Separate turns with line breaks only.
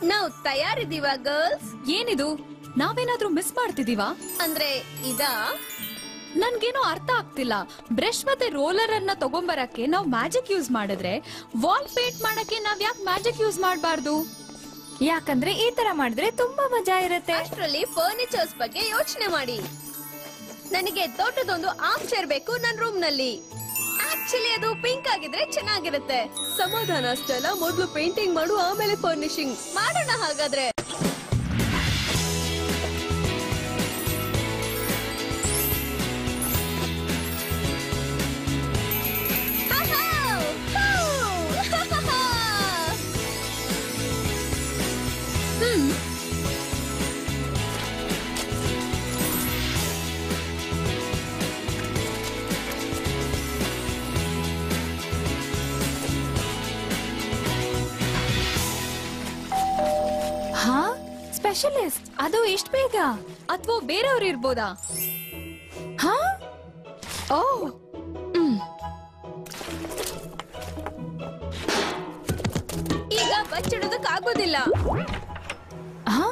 ನಾವು ತಯಾರಿದೀವ ಗರ್ಲ್ಸ್.
ಏನಿದು, ನಾವೇನಾದ್ರೂ ಮಿಸ್ ಮಾಡ್ತಿದೀವಾ?
ಅಂದ್ರೆ ಇದಾ?
ನನ್ಗೇನೋ ಅರ್ಥ ಆಗ್ತಿಲ್ಲ. ಬ್ರಷ್ ಮತ್ತೆ ರೋಲರ್ ಅನ್ನ ತಗೊಂಬರಕ್ಕೆ ನಾವ್ ಮ್ಯಾಜಿಕ್ ಯೂಸ್ ಮಾಡಿದ್ರೆ, ವಾಲ್ ಪೇಂಟ್ ಮಾಡಕ್ಕೆ ನಾವ್ ಯಾಕೆ ಮ್ಯಾಜಿಕ್ ಯೂಸ್ ಮಾಡಬಾರ್ದು?
ಯಾಕಂದ್ರೆ ಈ ತರ ಮಾಡಿದ್ರೆ ತುಂಬಾ ಮಜಾ ಇರುತ್ತೆ.
ಅಷ್ಟರಲ್ಲಿ ಫರ್ನಿಚರ್ಸ್ ಬಗ್ಗೆ ಯೋಚನೆ ಮಾಡಿ. ನನಗೆ ದೊಡ್ಡದೊಂದು ಆರ್ಮ್ ಚೇರ್ ಬೇಕು ನನ್ನ ರೂಮ್ ನಲ್ಲಿ. ಆಕ್ಚುಲಿ ಅದು ಪಿಂಕ್ ಆಗಿದ್ರೆ ಚೆನ್ನಾಗಿರುತ್ತೆ. ಸಮಾಧಾನ ಅಷ್ಟೆಲ್ಲ, ಮೊದಲು ಪೇಂಟಿಂಗ್ ಮಾಡು, ಆಮೇಲೆ ಫರ್ನಿಶಿಂಗ್ ಮಾಡೋಣ. ಹಾಗಾದ್ರೆ
ಹಾ, ಸ್ಪೆಷಲಿಸ್ಟ್ ಅದು ಇಷ್ಟ ಬೇಗ?
ಅಥವಾ ಬೇರೆಯವ್ರು ಇರ್ಬೋದಾ?
ಹಾ,
ಓ,
ಈಗ ಬಚ್ಚಿಡೋದಕ್ಕಾಗೋದಿಲ್ಲ.
ಹಾ